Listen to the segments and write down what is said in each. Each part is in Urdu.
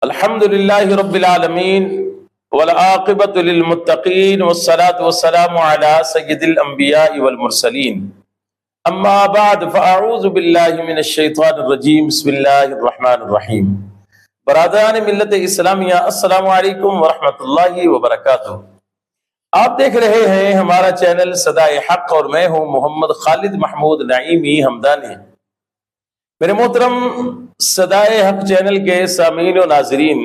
الحمد لله رب العالمين والعاقبة للمتقين والصلاة والسلام على سيد الأنبياء والمرسلين اما بعد فاعوذ باللہ من الشیطان الرجیم بسم اللہ الرحمن الرحیم۔ برادران ملت اسلامیہ، السلام علیکم ورحمۃ اللہ وبرکاتہ۔ آپ دیکھ رہے ہیں ہمارا چینل صدائے حق اور میں ہوں محمد خالد محمود نعیمی ہمدانی۔ میرے محترم صدائے حق چینل کے سامعین و ناظرین،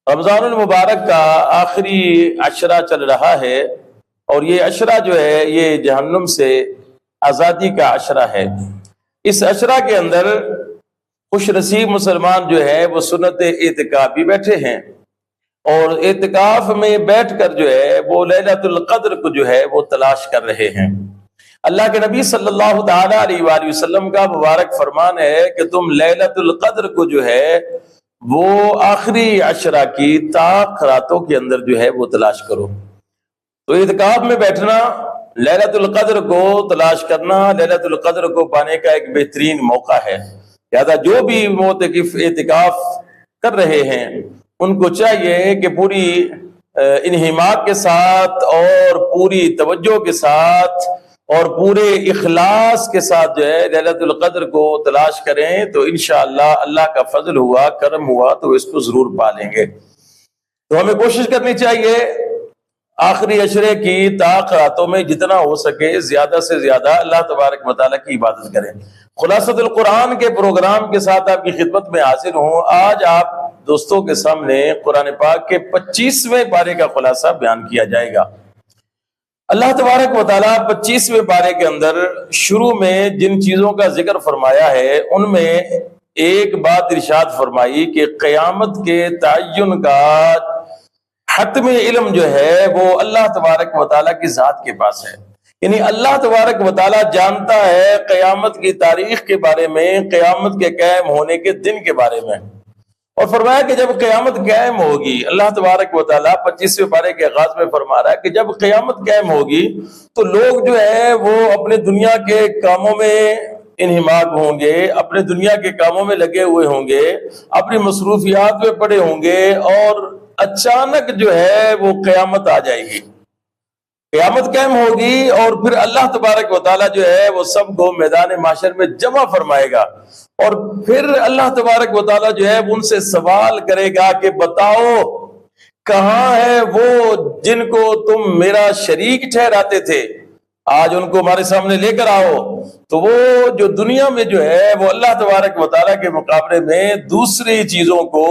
رمضان المبارک کا آخری عشرہ چل رہا ہے اور یہ عشرہ جو ہے یہ جہنم سے آزادی کا عشرہ ہے۔ اس عشرہ کے اندر خوش نصیب مسلمان جو ہے وہ سنت اعتکاف بھی بیٹھے ہیں اور اعتکاف میں بیٹھ کر جو ہے وہ لیلۃ القدر کو جو ہے وہ تلاش کر رہے ہیں۔ اللہ کے نبی صلی اللہ تعالی علیہ وآلہ وسلم کا مبارک فرمان ہے کہ تم لیلۃ القدر کو جو ہے وہ آخری عشرہ کی طاق راتوں کے اندر جو ہے وہ تلاش کرو۔ تو اعتکاف میں بیٹھنا، لیلۃ القدر کو تلاش کرنا، لیلۃ القدر کو پانے کا ایک بہترین موقع ہے۔ لہذا جو بھی معتکف اعتکاف کر رہے ہیں ان کو چاہیے کہ پوری انہماک کے ساتھ اور پوری توجہ کے ساتھ اور پورے اخلاص کے ساتھ جو ہے لیلۃ القدر کو تلاش کریں، تو انشاءاللہ اللہ کا فضل ہوا، کرم ہوا تو اس کو ضرور پا لیں گے۔ تو ہمیں کوشش کرنی چاہیے آخری عشرے کی طاق راتوں میں جتنا ہو سکے زیادہ سے زیادہ اللہ تبارک و تعالیٰ کی عبادت کریں۔ خلاصۃ القرآن کے پروگرام کے ساتھ آپ کی خدمت میں حاضر ہوں۔ آج آپ دوستوں کے سامنے قرآن پاک کے 25ویں پارے کا خلاصہ بیان کیا جائے گا۔ اللہ تبارک و تعالیٰ 25ویں پارے کے اندر شروع میں جن چیزوں کا ذکر فرمایا ہے ان میں ایک بات ارشاد فرمائی کہ قیامت کے تعین کا حتمی علم جو ہے وہ اللہ تبارک و تعالیٰ کی ذات کے پاس ہے، یعنی اللہ تبارک و تعالیٰ جانتا ہے قیامت کی تاریخ کے بارے میں، قیامت کے قائم ہونے کے دن کے بارے میں، اور فرمایا کہ جب قیامت قائم ہوگی، اللہ تبارک و تعالیٰ 25ویں پارے کے آغاز میں فرما رہا ہے کہ جب قیامت قائم ہوگی تو لوگ جو ہے وہ اپنے دنیا کے کاموں میں انہماک ہوں گے، اپنے دنیا کے کاموں میں لگے ہوئے ہوں گے، اپنی مصروفیات میں پڑے ہوں گے، اور اچانک جو ہے وہ قیامت آ جائے گی، قیامت قائم ہوگی، اور پھر اللہ تبارک و تعالیٰ جو ہے وہ سب کو میدان محشر میں جمع فرمائے گا، اور پھر اللہ تبارک و تعالیٰ جو ہے ان سے سوال کرے گا کہ بتاؤ کہاں ہے وہ جن کو تم میرا شریک ٹھہراتے تھے، آج ان کو ہمارے سامنے لے کر آؤ۔ تو وہ جو دنیا میں جو ہے وہ اللہ تبارک و تعالیٰ کے مقابلے میں دوسری چیزوں کو،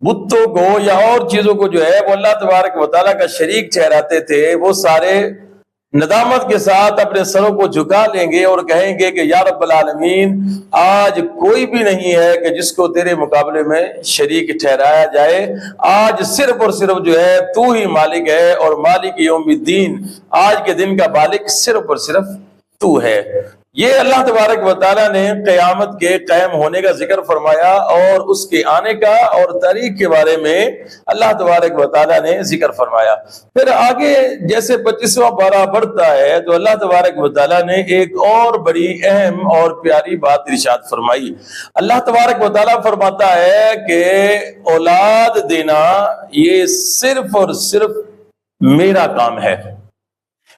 بتوں کو یا اور چیزوں کو جو ہے وہ اللہ تبارک و تعالیٰ کا شریک ٹھہراتے تھے، وہ سارے ندامت کے ساتھ اپنے سروں کو جھکا لیں گے اور کہیں گے کہ یا رب العالمین، آج کوئی بھی نہیں ہے کہ جس کو تیرے مقابلے میں شریک ٹھہرایا جائے، آج صرف اور صرف جو ہے تو ہی مالک ہے، اور مالک یوم الدین، آج کے دن کا مالک صرف اور صرف تو ہے۔ یہ اللہ تبارک و تعالیٰ نے قیامت کے قائم ہونے کا ذکر فرمایا اور اس کے آنے کا اور تاریخ کے بارے میں اللہ تبارک و تعالیٰ نے ذکر فرمایا۔ پھر آگے جیسے 25واں پارہ بڑھتا ہے تو اللہ تبارک و تعالیٰ نے ایک اور بڑی اہم اور پیاری بات ارشاد فرمائی۔ اللہ تبارک و تعالیٰ فرماتا ہے کہ اولاد دینا یہ صرف اور صرف میرا کام ہے،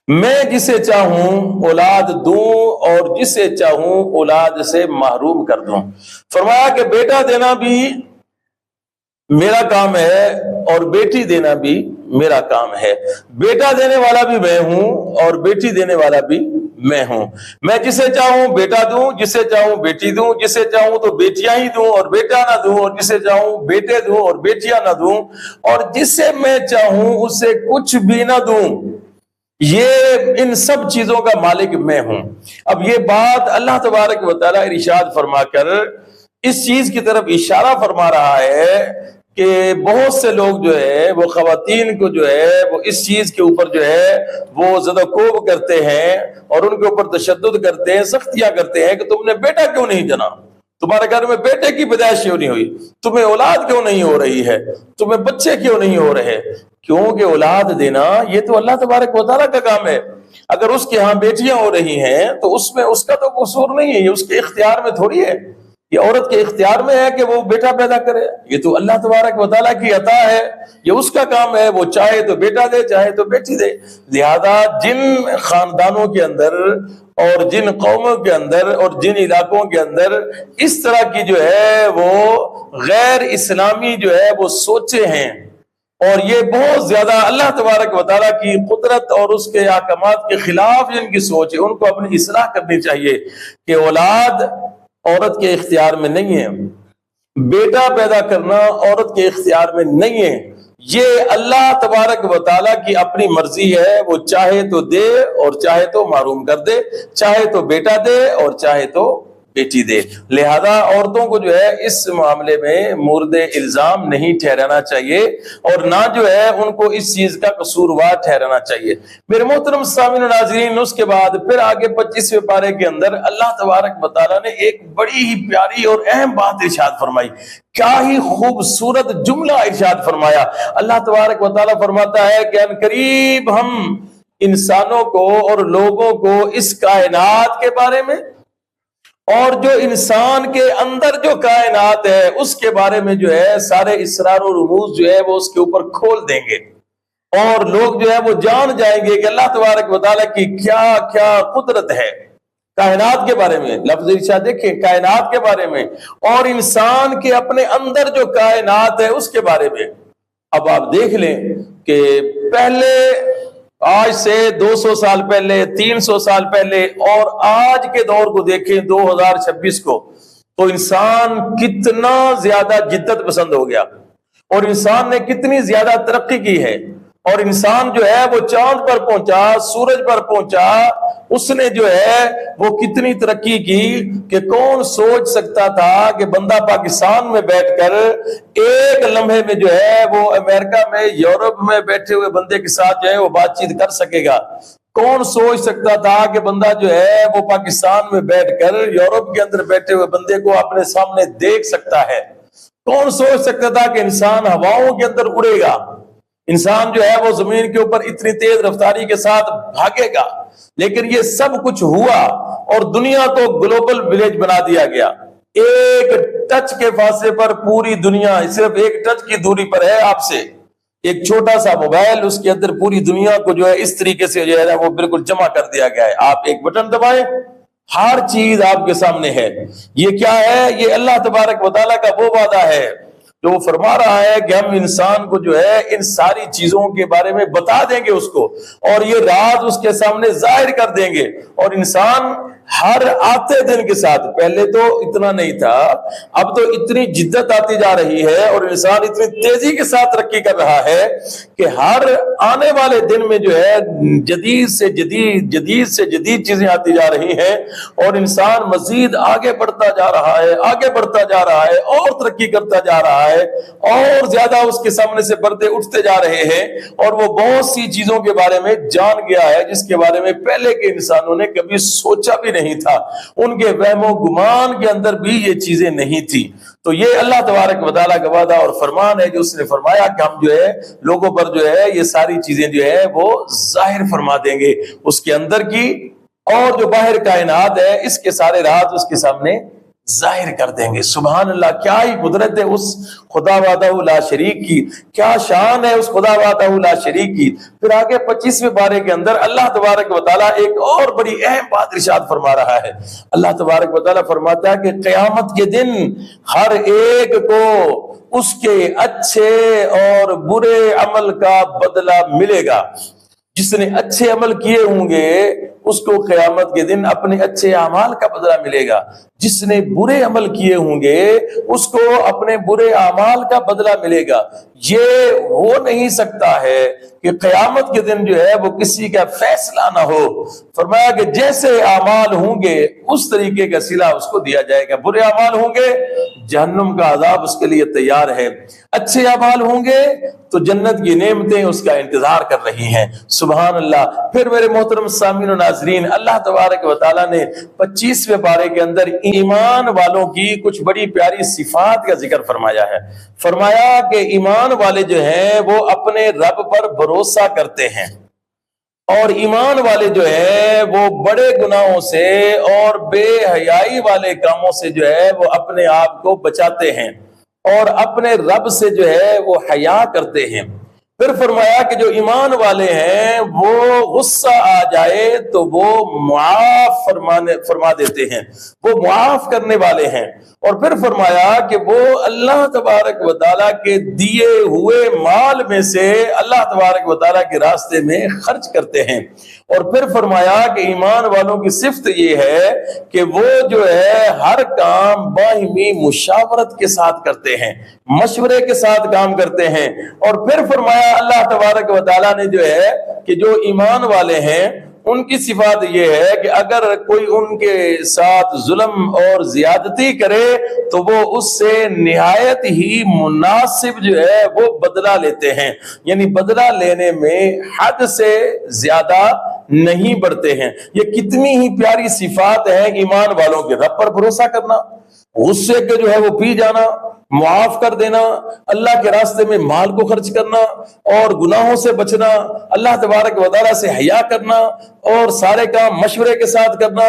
میں جسے چاہوں اولاد دوں اور جسے چاہوں اولاد سے محروم کر دوں۔ فرمایا کہ بیٹا دینا بھی میرا کام ہے اور بیٹی دینا بھی میرا کام ہے، بیٹا دینے والا بھی میں ہوں اور بیٹی دینے والا بھی میں ہوں، میں جسے چاہوں بیٹا دوں، جسے چاہوں بیٹی دوں، جسے چاہوں تو بیٹیاں ہی دوں اور بیٹا نہ دوں، اور جسے چاہوں بیٹے دوں اور بیٹیاں نہ دوں، اور جسے میں چاہوں اسے کچھ بھی نہ دوں، یہ ان سب چیزوں کا مالک میں ہوں۔ اب یہ بات اللہ تبارک و تعالیٰ ارشاد فرما کر اس چیز کی طرف اشارہ فرما رہا ہے کہ بہت سے لوگ جو ہے وہ خواتین کو جو ہے وہ اس چیز کے اوپر جو ہے وہ زد و کوب کرتے ہیں اور ان کے اوپر تشدد کرتے ہیں، سختیاں کرتے ہیں کہ تم نے بیٹا کیوں نہیں جنا، تمہارے گھر میں بیٹے کی پیدائش کیوں نہیں ہوئی، تمہیں اولاد کیوں نہیں ہو رہی ہے، تمہیں بچے کیوں نہیں ہو رہے، کیونکہ اولاد دینا یہ تو اللہ تبارک و تعالیٰ کا کام ہے۔ اگر اس کے ہاں بیٹیاں ہو رہی ہیں تو اس میں اس کا تو قصور نہیں ہے، یہ اس کے اختیار میں تھوڑی ہے، یہ عورت کے اختیار میں ہے کہ وہ بیٹا پیدا کرے، یہ تو اللہ تبارک و تعالیٰ کی عطا ہے، یہ اس کا کام ہے، وہ چاہے تو بیٹا دے چاہے تو بیٹی دے۔ لہذا جن خاندانوں کے اندر اور جن قوموں کے اندر اور جن علاقوں کے اندر اس طرح کی جو ہے وہ غیر اسلامی جو ہے وہ سوچیں ہیں، اور یہ بہت زیادہ اللہ تبارک و تعالیٰ کی قدرت اور اس کے احکامات کے خلاف جن کی سوچ ہے، ان کو اپنی اصلاح کرنی چاہیے کہ اولاد عورت کے اختیار میں نہیں ہے، بیٹا پیدا کرنا عورت کے اختیار میں نہیں ہے، یہ اللہ تبارک و تعالیٰ کی اپنی مرضی ہے، وہ چاہے تو دے اور چاہے تو محروم کر دے، چاہے تو بیٹا دے اور چاہے تو بیٹی دے۔ لہذا عورتوں کو جو ہے اس معاملے میں مورد الزام نہیں ٹھہرانا چاہیے، اور نہ جو ہے ان کو اس چیز کا قصوروار ٹھہرانا چاہیے۔ میرے محترم سامعین و ناظرین، اس کے بعد پھر آگے 25ویں پارے کے اندر اللہ تبارک و تعالیٰ نے ایک بڑی ہی پیاری اور اہم بات ارشاد فرمائی۔ کیا ہی خوبصورت جملہ ارشاد فرمایا۔ اللہ تبارک و تعالیٰ فرماتا ہے کہ ان قریب ہم انسانوں کو اور لوگوں کو اس کائنات کے بارے میں اور جو انسان کے اندر جو کائنات ہے اس کے بارے میں جو ہے سارے اسرار و رموز جو ہے وہ اس کے اوپر کھول دیں گے، اور لوگ جو ہے وہ جان جائیں گے کہ اللہ تبارک و تعالیٰ کی کیا کیا قدرت ہے کائنات کے بارے میں۔ لفظ ارشاد دیکھیں، کائنات کے بارے میں اور انسان کے اپنے اندر جو کائنات ہے اس کے بارے میں۔ اب آپ دیکھ لیں کہ پہلے آج سے 200 سال پہلے، 300 سال پہلے اور آج کے دور کو دیکھیں 2026 کو، تو انسان کتنا زیادہ جدت پسند ہو گیا، اور انسان نے کتنی زیادہ ترقی کی ہے، اور انسان جو ہے وہ چاند پر پہنچا، سورج پر پہنچا، اس نے جو ہے وہ کتنی ترقی کی کہ کون سوچ سکتا تھا کہ بندہ پاکستان میں بیٹھ کر ایک لمحے میں جو ہے وہ امریکہ میں، یورپ میں بیٹھے ہوئے بندے کے ساتھ جو ہے وہ بات چیت کر سکے گا۔ کون سوچ سکتا تھا کہ بندہ جو ہے وہ پاکستان میں بیٹھ کر یورپ کے اندر بیٹھے ہوئے بندے کو اپنے سامنے دیکھ سکتا ہے؟ کون سوچ سکتا تھا کہ انسان ہواؤں کے اندر اڑے گا، انسان جو ہے وہ زمین کے اوپر اتنی تیز رفتاری کے ساتھ بھاگے گا؟ لیکن یہ سب کچھ ہوا، اور دنیا کو گلوبل ولیج بنا دیا گیا۔ ایک ٹچ کے فاصلے پر پوری دنیا، صرف ایک ٹچ کی دوری پر ہے آپ سے، ایک چھوٹا سا موبائل، اس کے اندر پوری دنیا کو جو ہے اس طریقے سے جو ہے وہ بالکل جمع کر دیا گیا ہے۔ آپ ایک بٹن دبائیں، ہر چیز آپ کے سامنے ہے۔ یہ کیا ہے؟ یہ اللہ تبارک و تعالیٰ کا وہ وعدہ ہے جو وہ فرما رہا ہے کہ ہم انسان کو جو ہے ان ساری چیزوں کے بارے میں بتا دیں گے اس کو، اور یہ راز اس کے سامنے ظاہر کر دیں گے، اور انسان ہر آتے دن کے ساتھ، پہلے تو اتنا نہیں تھا، اب تو اتنی جدت آتی جا رہی ہے اور انسان اتنی تیزی کے ساتھ ترقی کر رہا ہے کہ ہر آنے والے دن میں جو ہے جدید سے جدید چیزیں آتی جا رہی ہیں، اور انسان مزید آگے بڑھتا جا رہا ہے، آگے بڑھتا جا رہا ہے، اور ترقی کرتا جا رہا ہے، اور زیادہ اس کے سامنے سے پردے اٹھتے جا رہے ہیں، اور وہ بہت سی چیزوں کے بارے میں جان گیا ہے جس کے بارے میں پہلے کے انسانوں نے کبھی سوچا بھی نہیں تھا، ان کے وہم و گمان کے اندر بھی یہ چیزیں نہیں تھی۔ تو یہ اللہ تبارک و تعالیٰ کا وعدہ اور فرمان ہے جو اس نے فرمایا کہ ہم جو ہے لوگوں پر جو ہے یہ ساری چیزیں جو ہے وہ ظاہر فرما دیں گے، اس کے اندر کی اور جو باہر کائنات ہے اس کے سارے راز اس کے سامنے ظاہر کر دیں گے۔ سبحان اللہ، کیا ہی قدرت ہے اس خدا وحدہ لا شریک کی، کیا شان ہے اس خدا وحدہ لا شریک کی۔ پھر آگے 25ویں پارے کے اندر اللہ تبارک و تعالیٰ ایک اور بڑی اہم بات ارشاد فرما رہا ہے۔ اللہ تبارک و تعالیٰ فرماتا ہے کہ قیامت کے دن ہر ایک کو اس کے اچھے اور برے عمل کا بدلہ ملے گا۔ جس نے اچھے عمل کیے ہوں گے اس کو قیامت کے دن اپنے اچھے اعمال کا بدلہ ملے گا، جس نے برے عمل کیے ہوں گے اس کو اپنے برے اعمال کا بدلہ ملے گا۔ یہ ہو نہیں سکتا ہے کہ قیامت کے دن جو ہے وہ کسی کا فیصلہ نہ ہو۔ فرمایا کہ جیسے اعمال ہوں گے اس طریقے کا صلہ اس کو دیا جائے گا۔ برے اعمال ہوں گے جہنم کا عذاب اس کے لیے تیار ہے، اچھے اعمال ہوں گے تو جنت کی نعمتیں اس کا انتظار کر رہی ہیں۔ سبحان اللہ۔ پھر میرے محترم سامعین و ناظرین، اللہ تبارک و تعالیٰ نے 25ویں پارے کے اندر ایمان والوں کی کچھ بڑی پیاری صفات کا ذکر فرمایا ہے۔ فرمایا کہ ایمان والے جو ہیں وہ اپنے رب پر بھروسہ کرتے ہیں، اور ایمان والے جو ہے وہ بڑے گناہوں سے اور بے حیائی والے کاموں سے جو ہے وہ اپنے آپ کو بچاتے ہیں اور اپنے رب سے جو ہے وہ حیا کرتے ہیں۔ پھر فرمایا کہ جو ایمان والے ہیں وہ غصہ آ جائے تو وہ معاف فرما دیتے ہیں، وہ معاف کرنے والے ہیں۔ اور پھر فرمایا کہ وہ اللہ تبارک و تعالیٰ کے دیے ہوئے مال میں سے اللہ تبارک و تعالیٰ کے راستے میں خرچ کرتے ہیں۔ اور پھر فرمایا کہ ایمان والوں کی صفت یہ ہے کہ وہ جو ہے ہر کام باہمی مشاورت کے ساتھ کرتے ہیں، مشورے کے ساتھ کام کرتے ہیں۔ اور پھر فرمایا اللہ تبارک و تعالیٰ نے جو ہے کہ جو ایمان والے ہیں ان کی صفات یہ ہے کہ اگر کوئی ان کے ساتھ ظلم اور زیادتی کرے تو وہ اس سے نہایت ہی مناسب جو ہے وہ بدلہ لیتے ہیں، یعنی بدلہ لینے میں حد سے زیادہ نہیں بڑھتے ہیں۔ یہ کتنی ہی پیاری صفات ہیں ایمان والوں کے، رب پر بھروسہ کرنا، غصے کے جو ہے وہ پی جانا، معاف کر دینا، اللہ کے راستے میں مال کو خرچ کرنا اور گناہوں سے بچنا، اللہ تبارک و تعالیٰ سے حیا کرنا اور سارے کام مشورے کے ساتھ کرنا،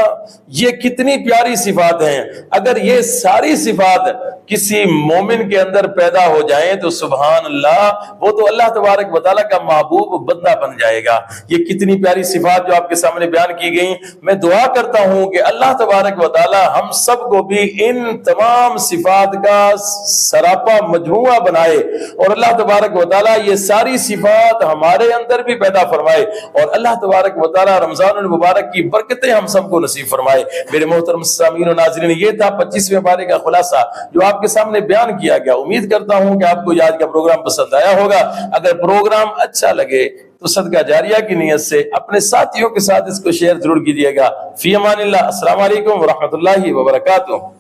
یہ کتنی پیاری صفات ہیں۔ اگر یہ ساری صفات کسی مومن کے اندر پیدا ہو جائیں تو سبحان اللہ، وہ تو اللہ تبارک و تعالیٰ کا محبوب بندہ بن جائے گا۔ یہ کتنی پیاری صفات جو آپ کے سامنے بیان کی گئیں، میں دعا کرتا ہوں کہ اللہ تبارک و تعالیٰ ہم سب کو بھی ان تمام صفات کا سراپا مجموعہ بنائے اور اللہ تبارک و تعالیٰ یہ ساری صفات ہمارے اندر بھی پیدا فرمائے اور اللہ تبارک و تعالیٰ رمضان المبارک کی برکتیں ہم سب کو نصیب فرمائے۔ میرے محترم سامعین و ناظرین، یہ تھا 25ویں پارے کا خلاصہ جو آپ کے سامنے بیان کیا گیا۔ امید کرتا ہوں کہ آپ کو آج کا پروگرام پسند آیا ہوگا۔ اگر پروگرام اچھا لگے تو صدقہ جاریہ کی نیت سے اپنے ساتھیوں کے ساتھ اس کو شیئر ضرور کیجیے گا۔ فی امان اللہ، السلام علیکم ورحمۃ اللہ وبرکاتہ۔